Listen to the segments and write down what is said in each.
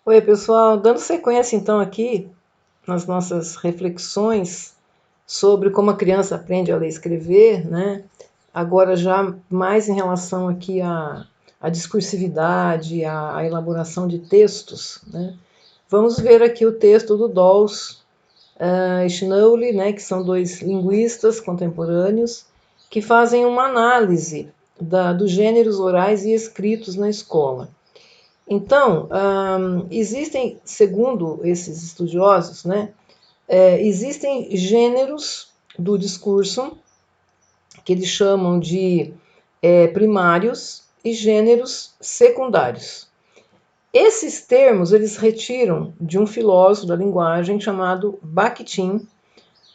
Oi, pessoal, dando sequência então aqui nas nossas reflexões sobre como a criança aprende a ler e escrever, né? Agora já mais em relação aqui à discursividade, à elaboração de textos, né? Vamos ver aqui o texto do Dawes e Schnauli, né, que são dois linguistas contemporâneos que fazem uma análise dos gêneros orais e escritos na escola. Então, existem, segundo esses estudiosos, né, existem gêneros do discurso que eles chamam de primários e gêneros secundários. Esses termos eles retiram de um filósofo da linguagem chamado Bakhtin,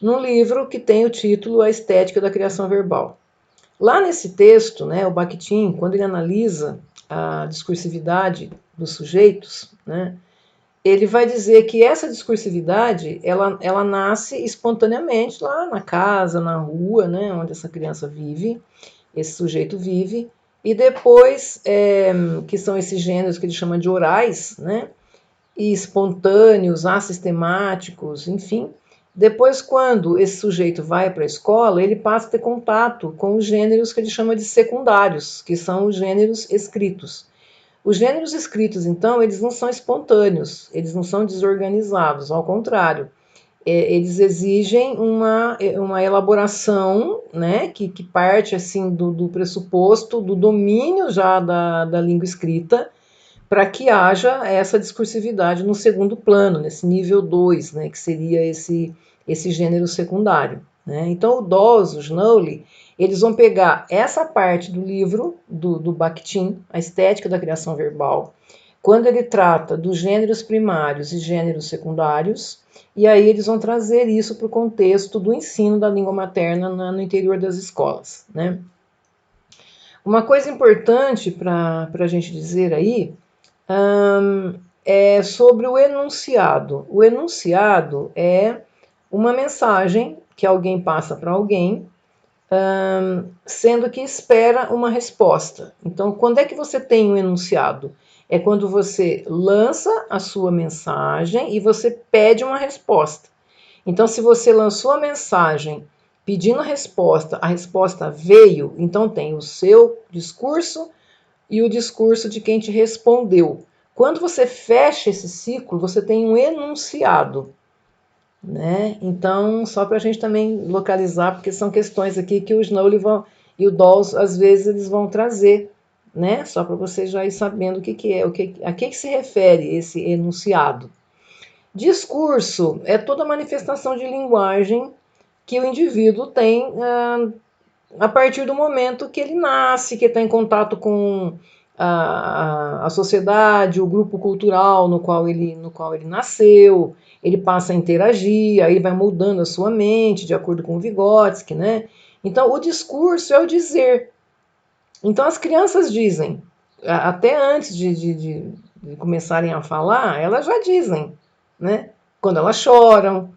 num livro que tem o título A Estética da Criação Verbal. Lá nesse texto, né, o Bakhtin, quando ele analisa a discursividade dos sujeitos, né, ele vai dizer que essa discursividade ela nasce espontaneamente lá na casa, na rua, né, onde essa criança vive, esse sujeito vive, e depois, que são esses gêneros que ele chama de orais, né, e espontâneos, assistemáticos, enfim. Depois, quando esse sujeito vai para a escola, ele passa a ter contato com os gêneros que ele chama de secundários, que são os gêneros escritos. Os gêneros escritos, então, eles não são espontâneos, eles não são desorganizados, ao contrário. Eles exigem uma elaboração, né, que parte assim do pressuposto do domínio já da língua escrita, para que haja essa discursividade no segundo plano, nesse nível 2, né, que seria esse gênero secundário. Né? Então, o Dawes, o Schnauli, eles vão pegar essa parte do livro do Bakhtin, A Estética da Criação Verbal, quando ele trata dos gêneros primários e gêneros secundários, e aí eles vão trazer isso para o contexto do ensino da língua materna no interior das escolas. Né? Uma coisa importante para a gente dizer aí é sobre o enunciado. O enunciado é uma mensagem que alguém passa para alguém, sendo que espera uma resposta. Então, quando é que você tem um enunciado? É quando você lança a sua mensagem e você pede uma resposta. Então, se você lançou a mensagem pedindo a resposta veio, então tem o seu discurso e o discurso de quem te respondeu. Quando você fecha esse ciclo, você tem um enunciado. Né? Então, só para a gente também localizar, porque são questões aqui que o Schnauli e o Dawes, às vezes, eles vão trazer, né? Só para você já ir sabendo o que é, a que se refere esse enunciado. Discurso é toda manifestação de linguagem que o indivíduo tem a partir do momento que ele nasce, que está em contato com a sociedade, o grupo cultural no qual ele nasceu, ele passa a interagir, aí vai moldando a sua mente, de acordo com o Vygotsky, né? Então, o discurso é o dizer. Então, as crianças dizem, até antes de começarem a falar, elas já dizem, né? Quando elas choram,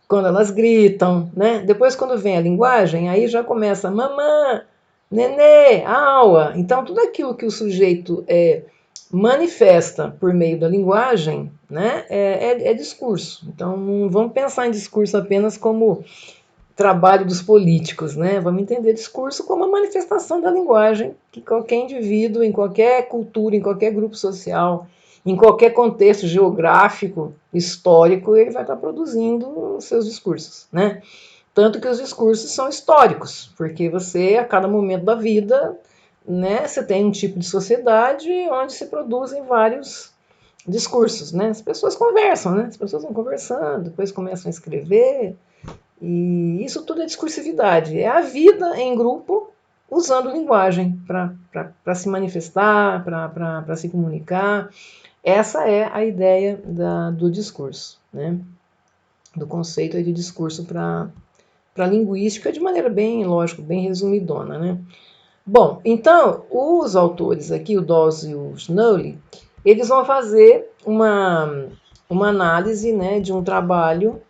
quando elas gritam, né? Depois, quando vem a linguagem, aí já começa mamã, nenê, aua. Então, tudo aquilo que o sujeito manifesta por meio da linguagem, né, é discurso. Então, não vamos pensar em discurso apenas como trabalho dos políticos, né? Vamos entender discurso como a manifestação da linguagem que qualquer indivíduo, em qualquer cultura, em qualquer grupo social, em qualquer contexto geográfico, histórico, ele vai estar produzindo os seus discursos, né? Tanto que os discursos são históricos, porque você, a cada momento da vida, né, você tem um tipo de sociedade onde se produzem vários discursos, né? As pessoas conversam, né? As pessoas vão conversando, depois começam a escrever, e isso tudo é discursividade. É a vida em grupo usando linguagem para se manifestar, para se comunicar. Essa é a ideia do discurso, né? Do conceito de discurso para linguística de maneira bem, lógico, bem resumidona, né? Bom, então, os autores aqui, o Dawes e o Schnauli, eles vão fazer uma análise, né, de um trabalho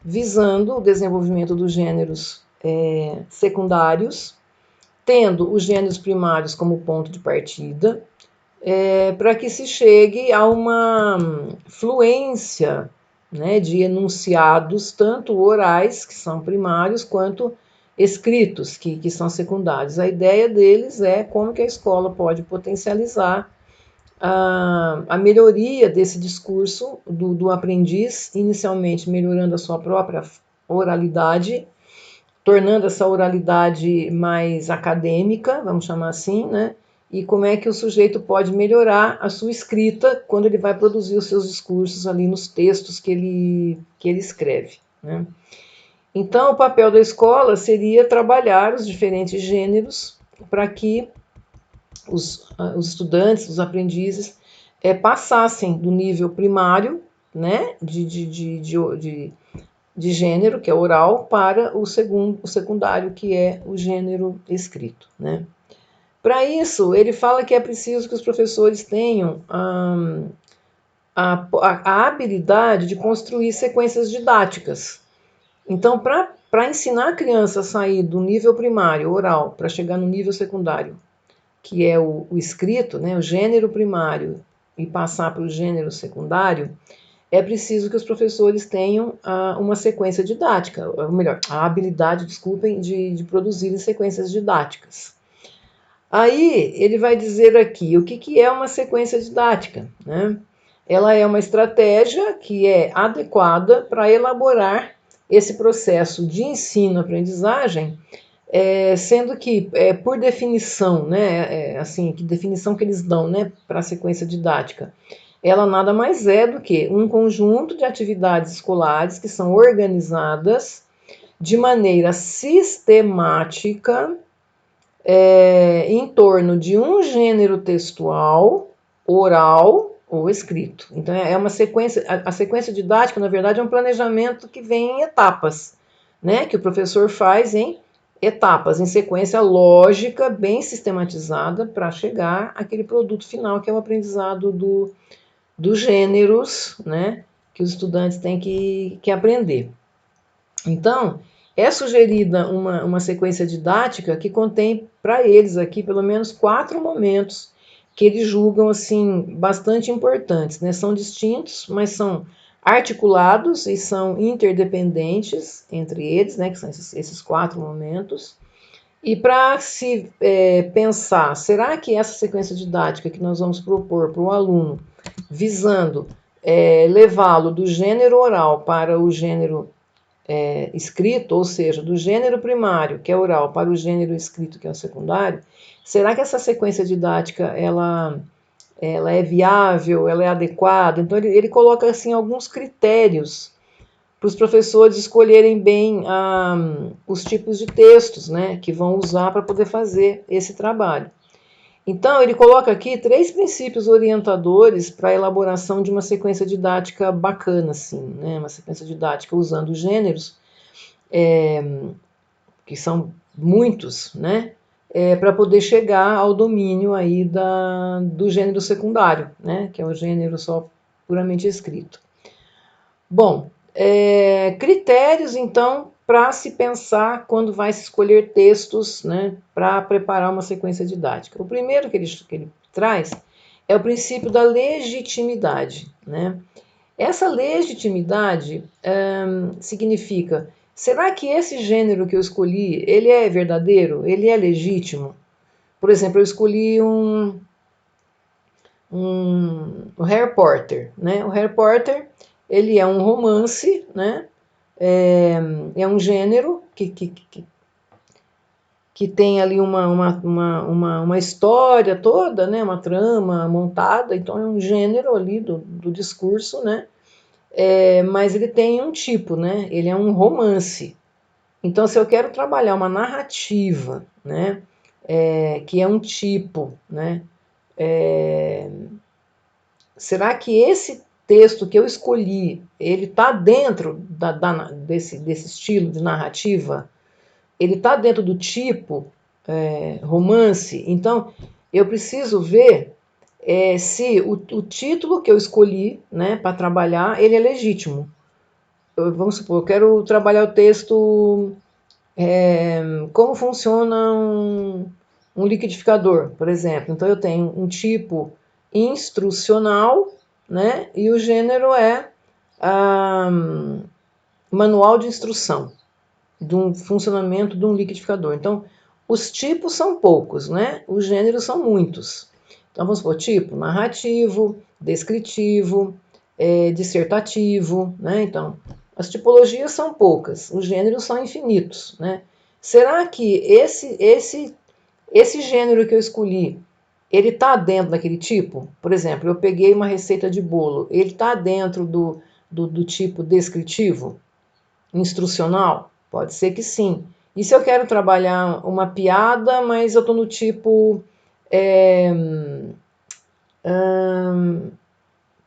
visando o desenvolvimento dos gêneros secundários, tendo os gêneros primários como ponto de partida, para que se chegue a uma fluência, né, de enunciados, tanto orais, que são primários, quanto escritos, que são secundários. A ideia deles é como que a escola pode potencializar a melhoria desse discurso do aprendiz, inicialmente melhorando a sua própria oralidade, tornando essa oralidade mais acadêmica, vamos chamar assim, né? E como é que o sujeito pode melhorar a sua escrita quando ele vai produzir os seus discursos ali nos textos que ele escreve, né? Então, o papel da escola seria trabalhar os diferentes gêneros para que os estudantes, os aprendizes, passassem do nível primário, né, de gênero, que é oral, para o secundário, que é o gênero escrito, né. Para isso, ele fala que é preciso que os professores tenham a habilidade de construir sequências didáticas. Então, para ensinar a criança a sair do nível primário, oral, para chegar no nível secundário, que é o escrito, né, o gênero primário, e passar para o gênero secundário, é preciso que os professores tenham uma sequência didática, ou melhor, a habilidade, desculpem, de produzirem sequências didáticas. Aí ele vai dizer aqui o que é uma sequência didática, né? Ela é uma estratégia que é adequada para elaborar esse processo de ensino-aprendizagem, sendo que, por definição, né, assim, que definição que eles dão, né, para a sequência didática, ela nada mais é do que um conjunto de atividades escolares que são organizadas de maneira sistemática, em torno de um gênero textual, oral ou escrito. Então é uma sequência, a sequência didática, na verdade, é um planejamento que vem em etapas, né, que o professor faz em etapas, em sequência lógica, bem sistematizada, para chegar àquele produto final, que é o aprendizado dos gêneros, né, que os estudantes têm que aprender. Então, é sugerida uma sequência didática que contém para eles aqui pelo menos 4 momentos que eles julgam assim bastante importantes, né? São distintos, mas são articulados e são interdependentes entre eles, né? Que são esses 4 momentos. E para se pensar, será que essa sequência didática que nós vamos propor para o aluno, visando levá-lo do gênero oral para o gênero escrito, ou seja, do gênero primário, que é oral, para o gênero escrito, que é o secundário, será que essa sequência didática ela é viável, ela é adequada? Então ele coloca assim alguns critérios para os professores escolherem bem os tipos de textos, né, que vão usar para poder fazer esse trabalho. Então, ele coloca aqui 3 princípios orientadores para a elaboração de uma sequência didática bacana, assim, né? Uma sequência didática usando gêneros, que são muitos, né? Para poder chegar ao domínio aí do gênero secundário, né? Que é o gênero só puramente escrito. Bom, critérios, então, para se pensar quando vai se escolher textos, né, para preparar uma sequência didática. O primeiro que ele traz é o princípio da legitimidade, né? Essa legitimidade significa, será que esse gênero que eu escolhi, ele é verdadeiro? Ele é legítimo? Por exemplo, eu escolhi o Harry Potter, né? O Harry Potter, ele é um romance, né? É um gênero que tem ali uma história toda, né? Uma trama montada, então é um gênero ali do discurso, né? Mas ele tem um tipo, né? Ele é um romance. Então, se eu quero trabalhar uma narrativa, né? Que é um tipo, né? Será que esse texto que eu escolhi, ele está dentro desse estilo de narrativa? Ele está dentro do tipo romance? Então, eu preciso ver se o título que eu escolhi, né, para trabalhar, ele é legítimo. Vamos supor, eu quero trabalhar o texto como funciona um liquidificador, por exemplo. Então, eu tenho um tipo instrucional, né? E o gênero é manual de instrução de um funcionamento de um liquidificador. Então, os tipos são poucos, né? Os gêneros são muitos. Então, vamos supor, tipo narrativo, descritivo, dissertativo, né? Então, as tipologias são poucas, os gêneros são infinitos, né? Será que esse gênero que eu escolhi, ele está dentro daquele tipo? Por exemplo, eu peguei uma receita de bolo, ele está dentro do tipo descritivo, instrucional? Pode ser que sim. E se eu quero trabalhar uma piada, mas eu estou no tipo,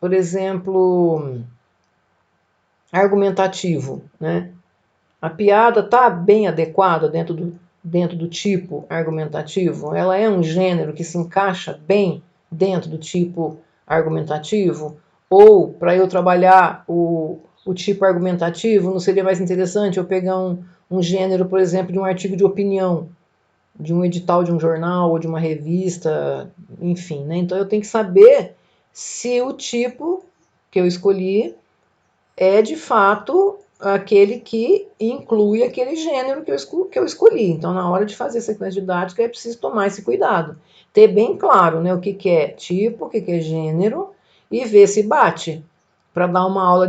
por exemplo, argumentativo, né? A piada está bem adequada dentro do tipo argumentativo? Ela é um gênero que se encaixa bem dentro do tipo argumentativo? Ou, para eu trabalhar o tipo argumentativo, não seria mais interessante eu pegar um gênero, por exemplo, de um artigo de opinião, de um edital de um jornal ou de uma revista, enfim, né? Então eu tenho que saber se o tipo que eu escolhi é de fato aquele que inclui aquele gênero que eu escolhi. Então, na hora de fazer sequência didática, é preciso tomar esse cuidado. Ter bem claro, né, o que é tipo, o que é gênero, e ver se bate. Para dar uma aula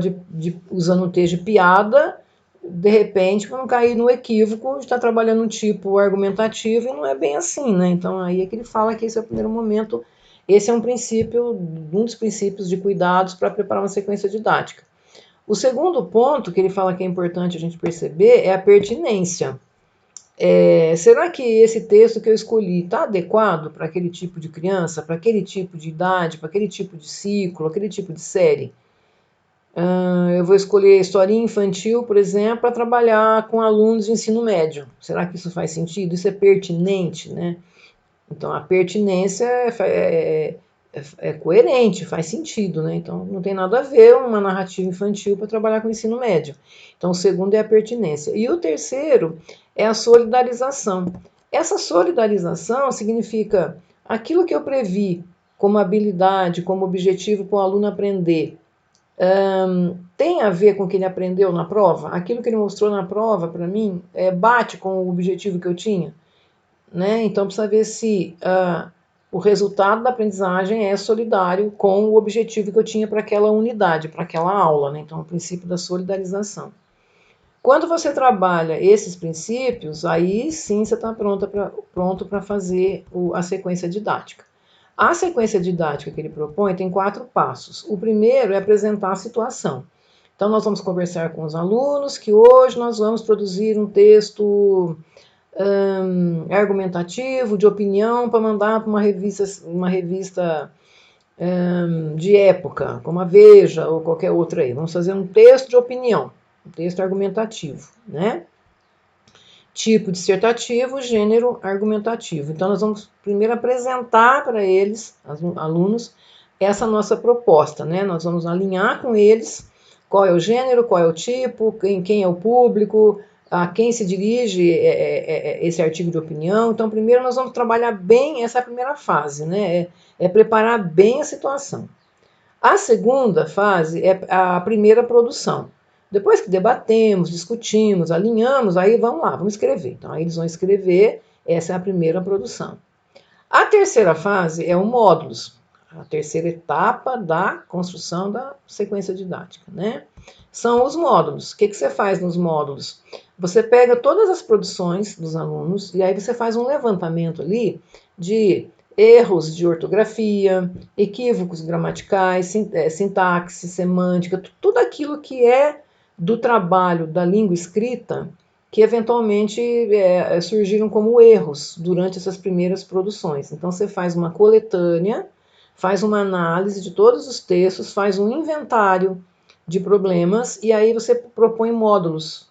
usando um texto de piada, de repente, para não cair no equívoco de estar trabalhando um tipo argumentativo, e não é bem assim, né? Então, aí é que ele fala que esse é o primeiro momento, esse é um princípio, um dos princípios de cuidados para preparar uma sequência didática. O segundo ponto que ele fala que é importante a gente perceber é a pertinência. Será que esse texto que eu escolhi está adequado para aquele tipo de criança, para aquele tipo de idade, para aquele tipo de ciclo, aquele tipo de série? Eu vou escolher historinha infantil, por exemplo, para trabalhar com alunos de ensino médio. Será que isso faz sentido? Isso é pertinente, né? Então, a pertinência é coerente, faz sentido, né? Então, não tem nada a ver uma narrativa infantil para trabalhar com o ensino médio. Então, o segundo é a pertinência. E o terceiro é a solidarização. Essa solidarização significa aquilo que eu previ como habilidade, como objetivo para o aluno aprender, tem a ver com o que ele aprendeu na prova? Aquilo que ele mostrou na prova, para mim, bate com o objetivo que eu tinha? Né? Então precisa ver se o resultado da aprendizagem é solidário com o objetivo que eu tinha para aquela unidade, para aquela aula. Né? Então, o princípio da solidarização. Quando você trabalha esses princípios, aí sim você está pronto para fazer a sequência didática. A sequência didática que ele propõe tem 4 passos. O primeiro é apresentar a situação. Então, nós vamos conversar com os alunos que hoje nós vamos produzir um texto argumentativo, de opinião, para mandar para uma revista de época, como a Veja ou qualquer outra aí. Vamos fazer um texto de opinião, um texto argumentativo, né? Tipo dissertativo, gênero argumentativo. Então, nós vamos primeiro apresentar para eles, alunos, essa nossa proposta, né? Nós vamos alinhar com eles qual é o gênero, qual é o tipo, quem é o público, a quem se dirige esse artigo de opinião. Então, primeiro nós vamos trabalhar bem essa primeira fase, né? É preparar bem a situação. A segunda fase é a primeira produção. Depois que debatemos, discutimos, alinhamos, aí vamos lá, vamos escrever. Então, aí eles vão escrever, essa é a primeira produção. A terceira fase é o módulos, a terceira etapa da construção da sequência didática, né? São os módulos. O que você faz nos módulos? Você pega todas as produções dos alunos e aí você faz um levantamento ali de erros de ortografia, equívocos gramaticais, sintaxe, semântica, tudo aquilo que é do trabalho da língua escrita que eventualmente surgiram como erros durante essas primeiras produções. Então você faz uma coletânea, faz uma análise de todos os textos, faz um inventário de problemas e aí você propõe módulos.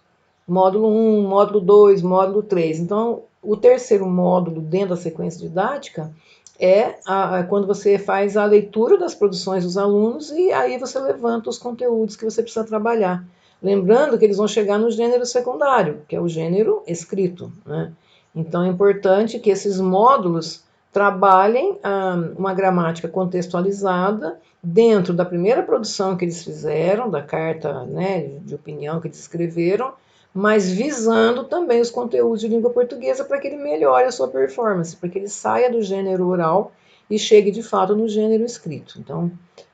Módulo 1, módulo 2, módulo 3. Então, o terceiro módulo dentro da sequência didática é quando você faz a leitura das produções dos alunos e aí você levanta os conteúdos que você precisa trabalhar. Lembrando que eles vão chegar no gênero secundário, que é o gênero escrito, né? Então é importante que esses módulos trabalhem uma gramática contextualizada dentro da primeira produção que eles fizeram, da carta, né, de opinião que eles escreveram, mas visando também os conteúdos de língua portuguesa para que ele melhore a sua performance, para que ele saia do gênero oral e chegue de fato no gênero escrito. Então,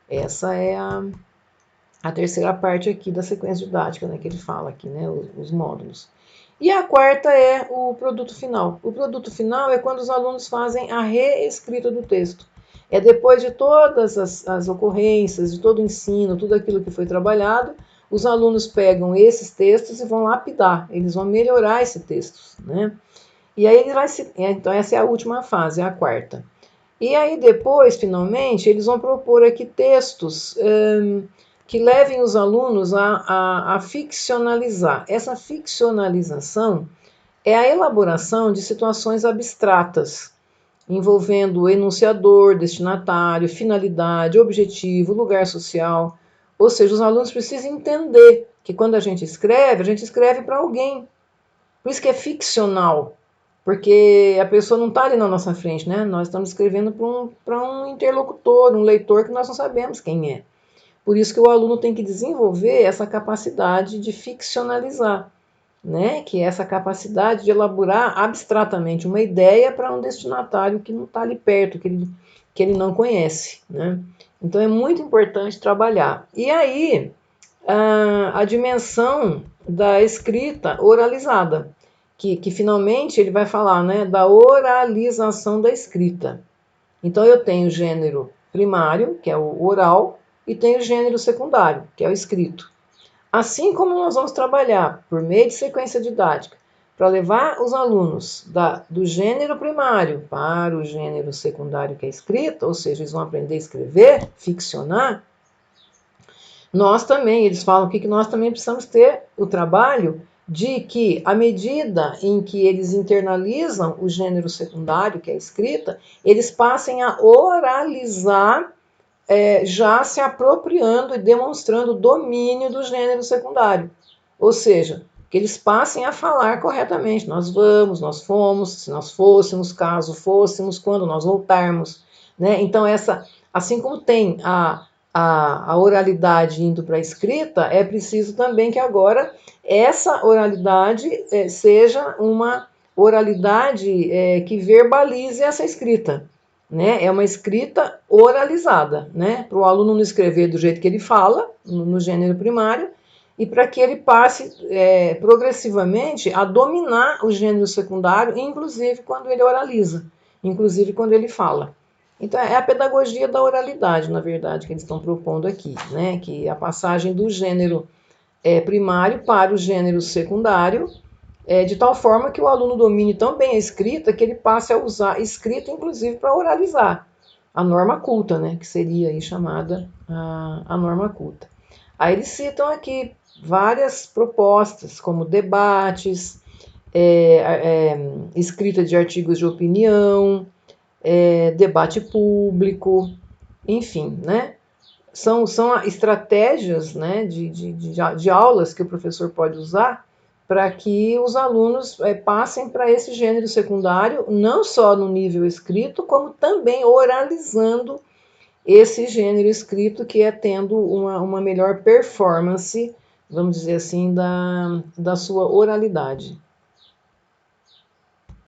essa é a terceira parte aqui da sequência didática, né, que ele fala aqui, né, os módulos. E a quarta é o produto final. O produto final é quando os alunos fazem a reescrita do texto. É depois de todas as ocorrências, de todo o ensino, tudo aquilo que foi trabalhado, os alunos pegam esses textos e vão lapidar, eles vão melhorar esses textos, né? E aí ele vai se... Então essa é a última fase, é a quarta. E aí depois, finalmente, eles vão propor aqui textos que levem os alunos a ficcionalizar. Essa ficcionalização é a elaboração de situações abstratas, envolvendo enunciador, destinatário, finalidade, objetivo, lugar social. Ou seja, os alunos precisam entender que quando a gente escreve para alguém. Por isso que é ficcional, porque a pessoa não está ali na nossa frente, né? Nós estamos escrevendo para um interlocutor, um leitor que nós não sabemos quem é. Por isso que o aluno tem que desenvolver essa capacidade de ficcionalizar, né? Que é essa capacidade de elaborar abstratamente uma ideia para um destinatário que não está ali perto, que ele não conhece, né? Então é muito importante trabalhar. E aí, a dimensão da escrita oralizada, que finalmente ele vai falar, né, da oralização da escrita. Então eu tenho o gênero primário, que é o oral, e tenho o gênero secundário, que é o escrito. Assim como nós vamos trabalhar por meio de sequência didática para levar os alunos do gênero primário para o gênero secundário, que é escrita, ou seja, eles vão aprender a escrever, ficcionar, nós também, eles falam aqui que nós também precisamos ter o trabalho de que, à medida em que eles internalizam o gênero secundário, que é a escrita, eles passem a oralizar, já se apropriando e demonstrando o domínio do gênero secundário. Ou seja, que eles passem a falar corretamente. Nós vamos, nós fomos, se nós fôssemos, caso fôssemos, quando nós voltarmos. Né? Então, assim como tem a oralidade indo para a escrita, é preciso também que agora essa oralidade seja uma oralidade que verbalize essa escrita. Né? É uma escrita oralizada, né? Para o aluno não escrever do jeito que ele fala, no gênero primário, e para que ele passe progressivamente a dominar o gênero secundário, inclusive quando ele oraliza, inclusive quando ele fala. Então, é a pedagogia da oralidade, na verdade, que eles estão propondo aqui, né? Que a passagem do gênero primário para o gênero secundário, de tal forma que o aluno domine tão bem a escrita que ele passe a usar a escrita, inclusive, para oralizar a norma culta, né? Que seria aí chamada a norma culta. Aí eles citam aqui várias propostas, como debates, escrita de artigos de opinião, debate público, enfim, né? São estratégias, né, de aulas que o professor pode usar para que os alunos passem para esse gênero secundário, não só no nível escrito, como também oralizando esse gênero escrito, que é tendo uma melhor performance, vamos dizer assim, da sua oralidade.